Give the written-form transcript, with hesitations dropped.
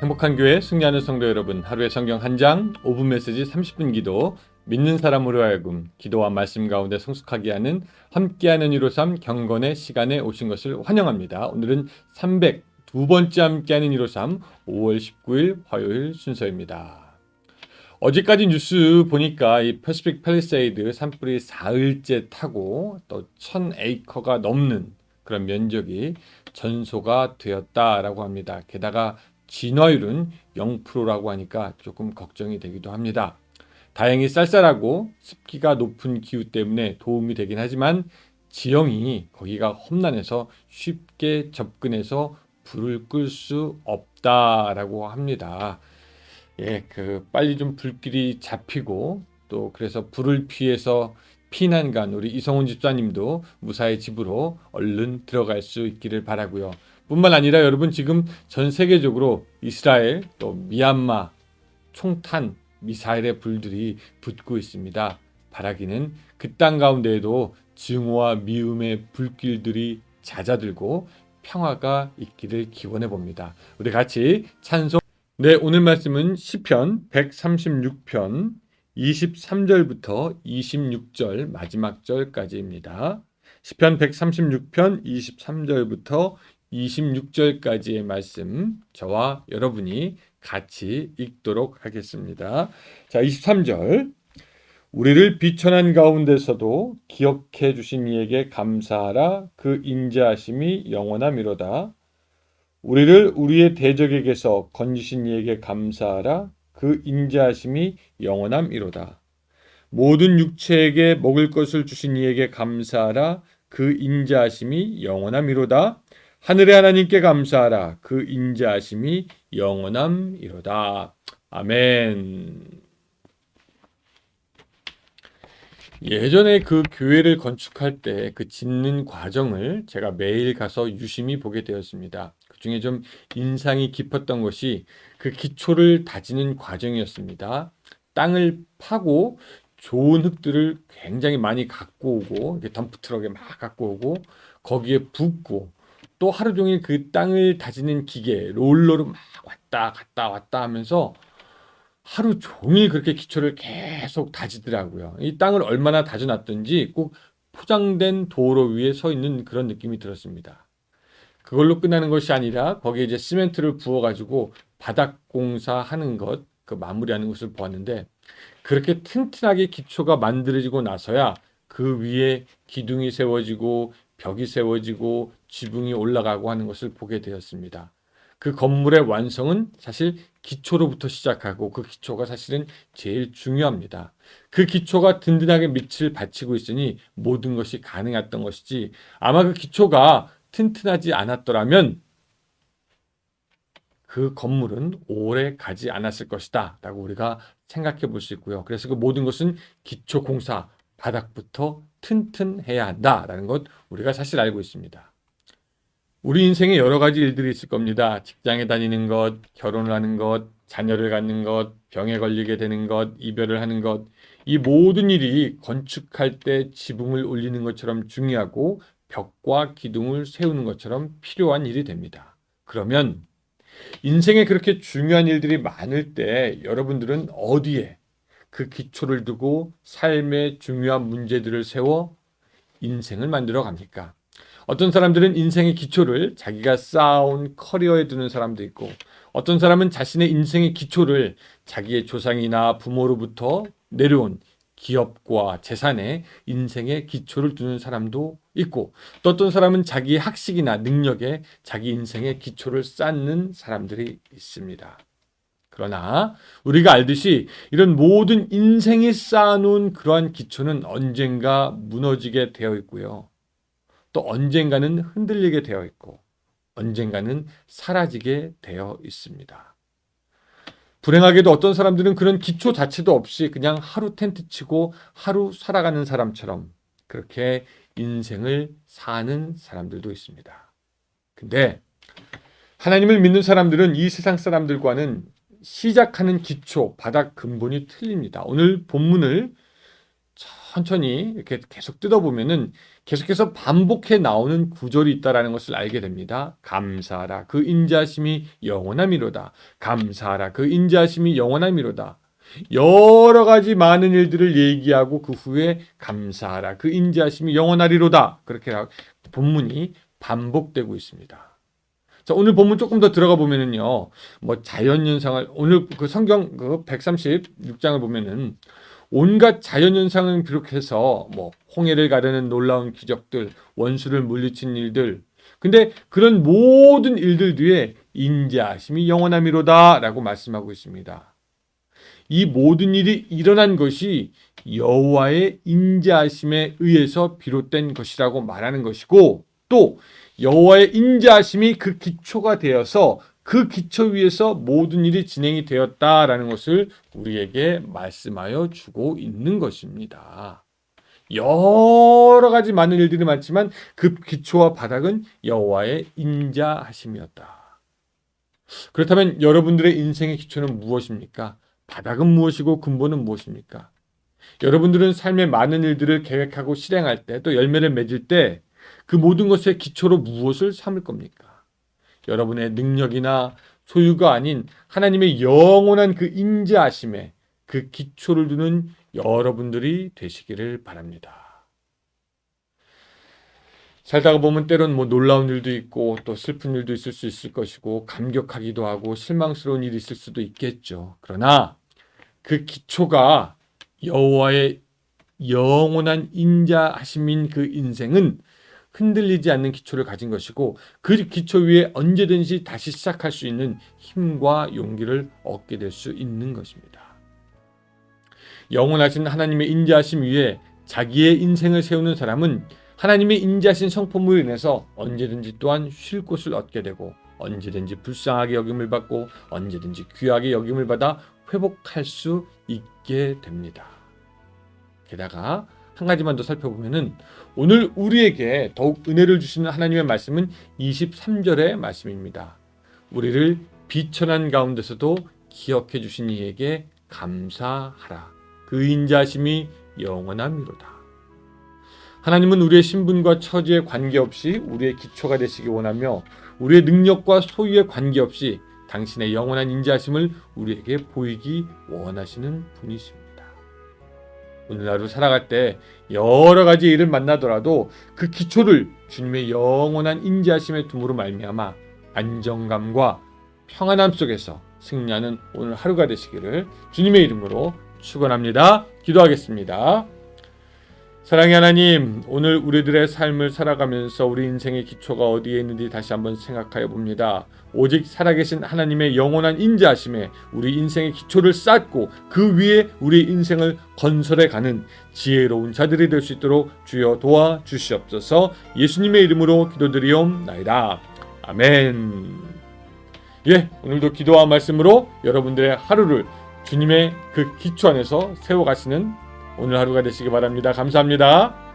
행복한 교회 승리하는 성도 여러분, 하루의 성경 한 장, 5분 메시지 30분 기도, 믿는 사람으로 하여금 기도와 말씀 가운데 성숙하게 하는 함께하는 153 경건의 시간에 오신 것을 환영합니다. 오늘은 302번째 함께하는 153 5월 19일 화요일 순서입니다. 어제까지 뉴스 보니까 이 패시픽 팰리세이드 산불이 사흘째 타고 또 1000에이커가 넘는 그런 면적이 전소가 되었다라고 합니다. 게다가 진화율은 0%라고 하니까 조금 걱정이 되기도 합니다. 다행히 쌀쌀하고 습기가 높은 기후 때문에 도움이 되긴 하지만 지형이 거기가 험난해서 쉽게 접근해서 불을 끌 수 없다라고 합니다. 빨리 좀 불길이 잡히고 또 그래서 불을 피해서 피난간 우리 이성훈 집사님도 무사히 집으로 얼른 들어갈 수 있기를 바라고요. 뿐만 아니라 여러분 지금 전 세계적으로 이스라엘 또 미얀마 총탄 미사일의 불들이 붙고 있습니다. 바라기는 그 땅 가운데에도 증오와 미움의 불길들이 잦아들고 평화가 있기를 기원해 봅니다. 우리 같이 찬송. 네, 오늘 말씀은 시편 136편 23절부터 26절 마지막 절까지입니다. 시편 136편 23절부터 26절까지의 말씀 저와 여러분이 같이 읽도록 하겠습니다. 자, 23절. 우리를 비천한 가운데서도 기억해 주신 이에게 감사하라. 그 인자하심이 영원함이로다. 우리를 우리의 대적에게서 건지신 이에게 감사하라. 그 인자하심이 영원함이로다. 모든 육체에게 먹을 것을 주신 이에게 감사하라. 그 인자하심이 영원함이로다. 하늘의 하나님께 감사하라. 그 인자하심이 영원함이로다. 아멘. 예전에 그 교회를 건축할 때 그 짓는 과정을 제가 매일 가서 유심히 보게 되었습니다. 그 중에 좀 인상이 깊었던 것이 그 기초를 다지는 과정이었습니다. 땅을 파고 좋은 흙들을 굉장히 많이 갖고 오고 덤프트럭에 막 갖고 오고 거기에 붓고 또 하루 종일 그 땅을 다지는 기계 롤러로 막 왔다 갔다 왔다 하면서 하루 종일 그렇게 기초를 계속 다지더라고요. 이 땅을 얼마나 다져놨든지 꼭 포장된 도로 위에 서 있는 그런 느낌이 들었습니다. 그걸로 끝나는 것이 아니라 거기에 이제 시멘트를 부어가지고 바닥 공사하는 것, 그 마무리하는 것을 보았는데 그렇게 튼튼하게 기초가 만들어지고 나서야 그 위에 기둥이 세워지고 벽이 세워지고 지붕이 올라가고 하는 것을 보게 되었습니다. 그 건물의 완성은 사실 기초로부터 시작하고 그 기초가 사실은 제일 중요합니다. 그 기초가 든든하게 밑을 받치고 있으니 모든 것이 가능했던 것이지 아마 그 기초가 튼튼하지 않았더라면 그 건물은 오래 가지 않았을 것이다 라고 우리가 생각해 볼 수 있고요. 그래서 그 모든 것은 기초 공사, 바닥부터 튼튼해야 한다라는 것 우리가 사실 알고 있습니다. 우리 인생에 여러 가지 일들이 있을 겁니다. 직장에 다니는 것, 결혼을 하는 것, 자녀를 갖는 것, 병에 걸리게 되는 것, 이별을 하는 것. 이 모든 일이 건축할 때 지붕을 올리는 것처럼 중요하고 벽과 기둥을 세우는 것처럼 필요한 일이 됩니다. 그러면 인생에 그렇게 중요한 일들이 많을 때 여러분들은 어디에 그 기초를 두고 삶의 중요한 문제들을 세워 인생을 만들어 갑니까? 어떤 사람들은 인생의 기초를 자기가 쌓아온 커리어에 두는 사람도 있고 어떤 사람은 자신의 인생의 기초를 자기의 조상이나 부모로부터 내려온 기업과 재산에 인생의 기초를 두는 사람도 있고 또 어떤 사람은 자기의 학식이나 능력에 자기 인생의 기초를 쌓는 사람들이 있습니다. 그러나 우리가 알듯이 이런 모든 인생이 쌓아놓은 그러한 기초는 언젠가 무너지게 되어 있고요. 또 언젠가는 흔들리게 되어 있고 언젠가는 사라지게 되어 있습니다. 불행하게도 어떤 사람들은 그런 기초 자체도 없이 그냥 하루 텐트 치고 하루 살아가는 사람처럼 그렇게 인생을 사는 사람들도 있습니다. 근데 하나님을 믿는 사람들은 이 세상 사람들과는 시작하는 기초, 바닥 근본이 틀립니다. 오늘 본문을 천천히 이렇게 계속 뜯어보면은 계속해서 반복해 나오는 구절이 있다라는 것을 알게 됩니다. 감사하라 그 인자하심이 영원함이로다. 감사하라 그 인자하심이 영원함이로다. 여러 가지 많은 일들을 얘기하고 그 후에 감사하라 그 인자하심이 영원하리로다. 그렇게 본문이 반복되고 있습니다. 자, 오늘 본문 조금 더 들어가 보면은요. 뭐 자연 현상을 오늘 그 성경 그 136장을 보면은 온갖 자연 현상을 비롯해서 뭐 홍해를 가르는 놀라운 기적들, 원수를 물리친 일들. 근데 그런 모든 일들 뒤에 인자하심이 영원함이로다라고 말씀하고 있습니다. 이 모든 일이 일어난 것이 여호와의 인자하심에 의해서 비롯된 것이라고 말하는 것이고 또 여호와의 인자하심이 그 기초가 되어서 그 기초 위에서 모든 일이 진행이 되었다라는 것을 우리에게 말씀하여 주고 있는 것입니다. 여러 가지 많은 일들이 많지만 그 기초와 바닥은 여호와의 인자하심이었다. 그렇다면 여러분들의 인생의 기초는 무엇입니까? 바닥은 무엇이고 근본은 무엇입니까? 여러분들은 삶의 많은 일들을 계획하고 실행할 때 또 열매를 맺을 때 그 모든 것의 기초로 무엇을 삼을 겁니까? 여러분의 능력이나 소유가 아닌 하나님의 영원한 그 인자하심에 그 기초를 두는 여러분들이 되시기를 바랍니다. 살다가 보면 때론 뭐 놀라운 일도 있고 또 슬픈 일도 있을 수 있을 것이고 감격하기도 하고 실망스러운 일이 있을 수도 있겠죠. 그러나 그 기초가 여호와의 영원한 인자하심인 그 인생은 흔들리지 않는 기초를 가진 것이고 그 기초 위에 언제든지 다시 시작할 수 있는 힘과 용기를 얻게 될 수 있는 것입니다. 영원하신 하나님의 인자하심 위에 자기의 인생을 세우는 사람은 하나님의 인자하신 성품으로 인해서 언제든지 또한 쉴 곳을 얻게 되고 언제든지 불쌍하게 여김을 받고 언제든지 귀하게 여김을 받아 회복할 수 있게 됩니다. 게다가 한 가지만 더 살펴보면은 오늘 우리에게 더욱 은혜를 주시는 하나님의 말씀은 23절의 말씀입니다. 우리를 비천한 가운데서도 기억해 주신 이에게 감사하라. 그 인자하심이 영원함이로다. 하나님은 우리의 신분과 처지에 관계없이 우리의 기초가 되시기 원하며 우리의 능력과 소유에 관계없이 당신의 영원한 인자하심을 우리에게 보이기 원하시는 분이십니다. 오늘 하루 살아갈 때 여러 가지 일을 만나더라도 그 기초를 주님의 영원한 인자하심에 둠으로 말미암아 안정감과 평안함 속에서 승리하는 오늘 하루가 되시기를 주님의 이름으로 축원합니다. 기도하겠습니다. 사랑의 하나님, 오늘 우리들의 삶을 살아가면서 우리 인생의 기초가 어디에 있는지 다시 한번 생각하여 봅니다. 오직 살아계신 하나님의 영원한 인자하심에 우리 인생의 기초를 쌓고 그 위에 우리 인생을 건설해가는 지혜로운 자들이 될 수 있도록 주여 도와주시옵소서. 예수님의 이름으로 기도드리옵나이다. 아멘. 오늘도 기도와 말씀으로 여러분들의 하루를 주님의 그 기초 안에서 세워가시는 오늘 하루가 되시기 바랍니다. 감사합니다.